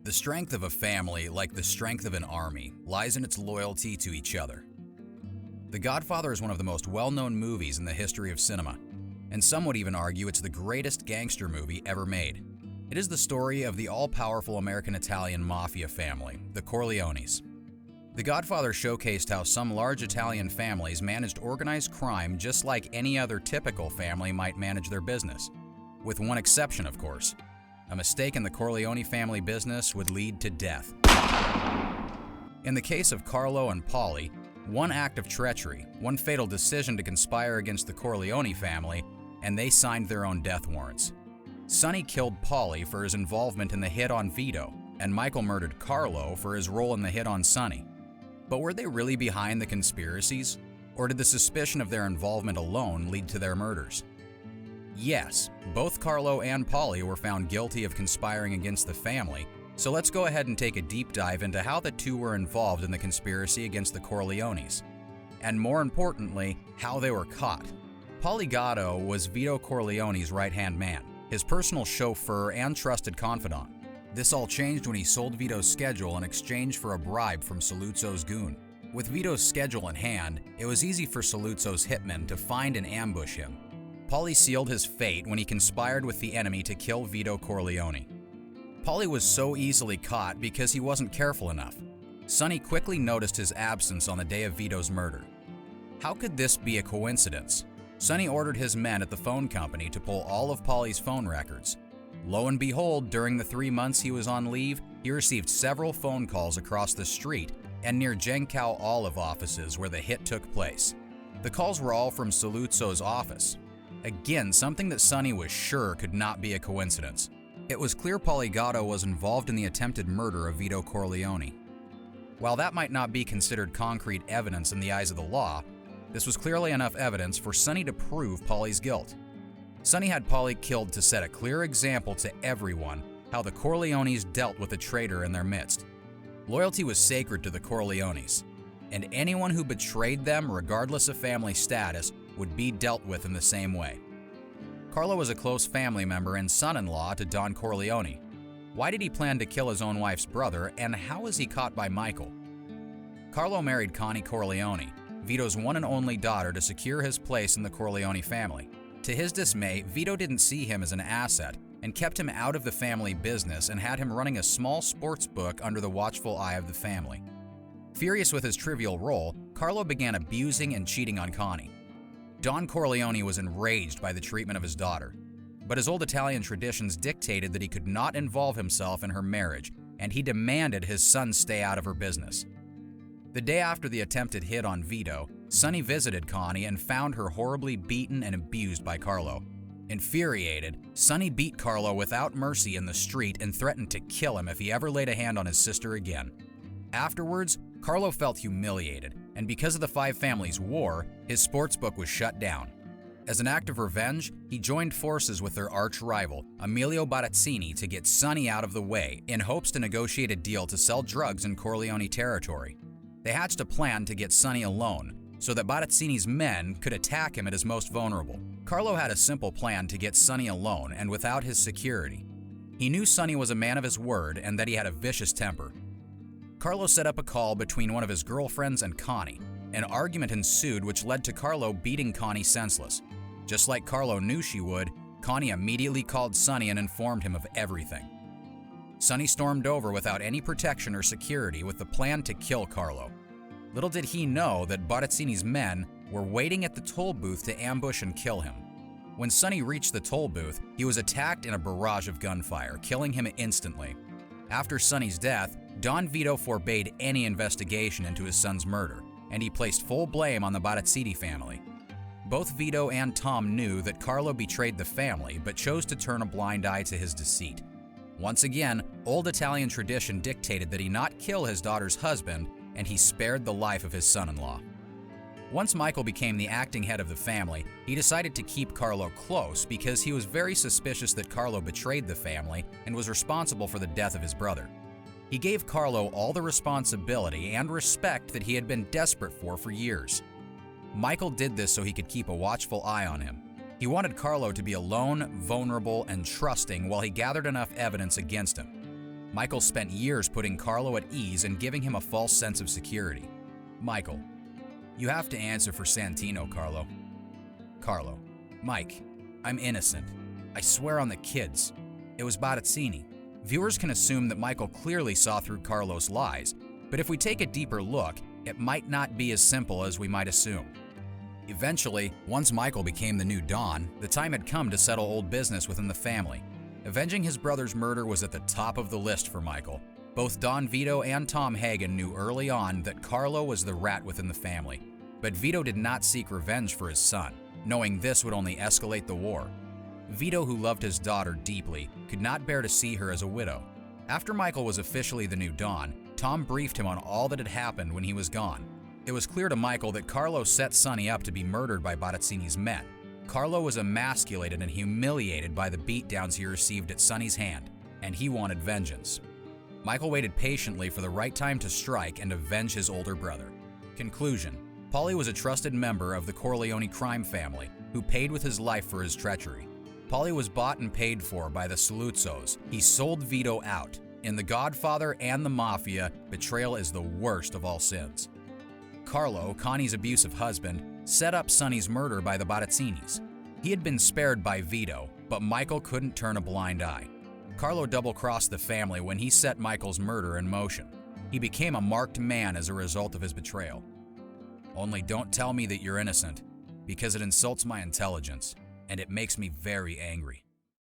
The strength of a family, like the strength of an army, lies in its loyalty to each other. The Godfather is one of the most well-known movies in the history of cinema, and some would even argue it's the greatest gangster movie ever made. It is the story of the all-powerful American-Italian mafia family, the Corleones. The Godfather showcased how some large Italian families managed organized crime just like any other typical family might manage their business, with one exception, of course. A mistake in the Corleone family business would lead to death. In the case of Carlo and Paulie, one act of treachery, one fatal decision to conspire against the Corleone family, and they signed their own death warrants. Sonny killed Paulie for his involvement in the hit on Vito, and Michael murdered Carlo for his role in the hit on Sonny. But were they really behind the conspiracies? Or did the suspicion of their involvement alone lead to their murders? Yes, both Carlo and Paulie were found guilty of conspiring against the family, so let's go ahead and take a deep dive into how the two were involved in the conspiracy against the Corleones. And more importantly, how they were caught. Paulie Gatto was Vito Corleone's right-hand man, his personal chauffeur and trusted confidant. This all changed when he sold Vito's schedule in exchange for a bribe from Saluzzo's goon. With Vito's schedule in hand, it was easy for Saluzzo's hitmen to find and ambush him. Paulie sealed his fate when he conspired with the enemy to kill Vito Corleone. Paulie was so easily caught because he wasn't careful enough. Sonny quickly noticed his absence on the day of Vito's murder. How could this be a coincidence? Sonny ordered his men at the phone company to pull all of Paulie's phone records. Lo and behold, during the 3 months he was on leave, he received several phone calls across the street and near Genkau Olive offices where the hit took place. The calls were all from Saluzzo's office. Again, something that Sonny was sure could not be a coincidence. It was clear Paulie Gatto was involved in the attempted murder of Vito Corleone. While that might not be considered concrete evidence in the eyes of the law, this was clearly enough evidence for Sonny to prove Paulie's guilt. Sonny had Paulie killed to set a clear example to everyone how the Corleones dealt with a traitor in their midst. Loyalty was sacred to the Corleones, and anyone who betrayed them, regardless of family status, would be dealt with in the same way. Carlo was a close family member and son-in-law to Don Corleone. Why did he plan to kill his own wife's brother, and how was he caught by Michael? Carlo married Connie Corleone, Vito's one and only daughter, to secure his place in the Corleone family. To his dismay, Vito didn't see him as an asset and kept him out of the family business and had him running a small sports book under the watchful eye of the family. Furious with his trivial role, Carlo began abusing and cheating on Connie. Don Corleone was enraged by the treatment of his daughter, but his old Italian traditions dictated that he could not involve himself in her marriage, and he demanded his son stay out of her business. The day after the attempted hit on Vito, Sonny visited Connie and found her horribly beaten and abused by Carlo. Infuriated, Sonny beat Carlo without mercy in the street and threatened to kill him if he ever laid a hand on his sister again. Afterwards, Carlo felt humiliated, and because of the five families' war, his sportsbook was shut down. As an act of revenge, he joined forces with their arch-rival, Emilio Barazzini, to get Sonny out of the way in hopes to negotiate a deal to sell drugs in Corleone territory. They hatched a plan to get Sonny alone, so that Barazzini's men could attack him at his most vulnerable. Carlo had a simple plan to get Sonny alone and without his security. He knew Sonny was a man of his word and that he had a vicious temper. Carlo set up a call between one of his girlfriends and Connie. An argument ensued which led to Carlo beating Connie senseless. Just like Carlo knew she would, Connie immediately called Sonny and informed him of everything. Sonny stormed over without any protection or security with the plan to kill Carlo. Little did he know that Barazzini's men were waiting at the toll booth to ambush and kill him. When Sonny reached the toll booth, he was attacked in a barrage of gunfire, killing him instantly. After Sonny's death, Don Vito forbade any investigation into his son's murder, and he placed full blame on the Barazzini family. Both Vito and Tom knew that Carlo betrayed the family, but chose to turn a blind eye to his deceit. Once again, old Italian tradition dictated that he not kill his daughter's husband, and he spared the life of his son-in-law. Once Michael became the acting head of the family, he decided to keep Carlo close because he was very suspicious that Carlo betrayed the family and was responsible for the death of his brother. He gave Carlo all the responsibility and respect that he had been desperate for years. Michael did this so he could keep a watchful eye on him. He wanted Carlo to be alone, vulnerable, and trusting while he gathered enough evidence against him. Michael spent years putting Carlo at ease and giving him a false sense of security. Michael: "You have to answer for Santino, Carlo." Carlo: "Mike, I'm innocent. I swear on the kids. It was Bottazzini." Viewers can assume that Michael clearly saw through Carlo's lies, but if we take a deeper look, it might not be as simple as we might assume. Eventually, once Michael became the new Don, the time had come to settle old business within the family. Avenging his brother's murder was at the top of the list for Michael. Both Don Vito and Tom Hagen knew early on that Carlo was the rat within the family, but Vito did not seek revenge for his son, knowing this would only escalate the war. Vito, who loved his daughter deeply, could not bear to see her as a widow. After Michael was officially the new Don, Tom briefed him on all that had happened when he was gone. It was clear to Michael that Carlo set Sonny up to be murdered by Bottazzini's men. Carlo was emasculated and humiliated by the beatdowns he received at Sonny's hand, and he wanted vengeance. Michael waited patiently for the right time to strike and avenge his older brother. Conclusion: Paulie was a trusted member of the Corleone crime family who paid with his life for his treachery. Paulie was bought and paid for by the Saluzzos. He sold Vito out. In The Godfather and the Mafia, betrayal is the worst of all sins. Carlo, Connie's abusive husband, set up Sonny's murder by the Bottazzinis. He had been spared by Vito, but Michael couldn't turn a blind eye. Carlo double-crossed the family when he set Michael's murder in motion. He became a marked man as a result of his betrayal. Only don't tell me that you're innocent, because it insults my intelligence, and it makes me very angry.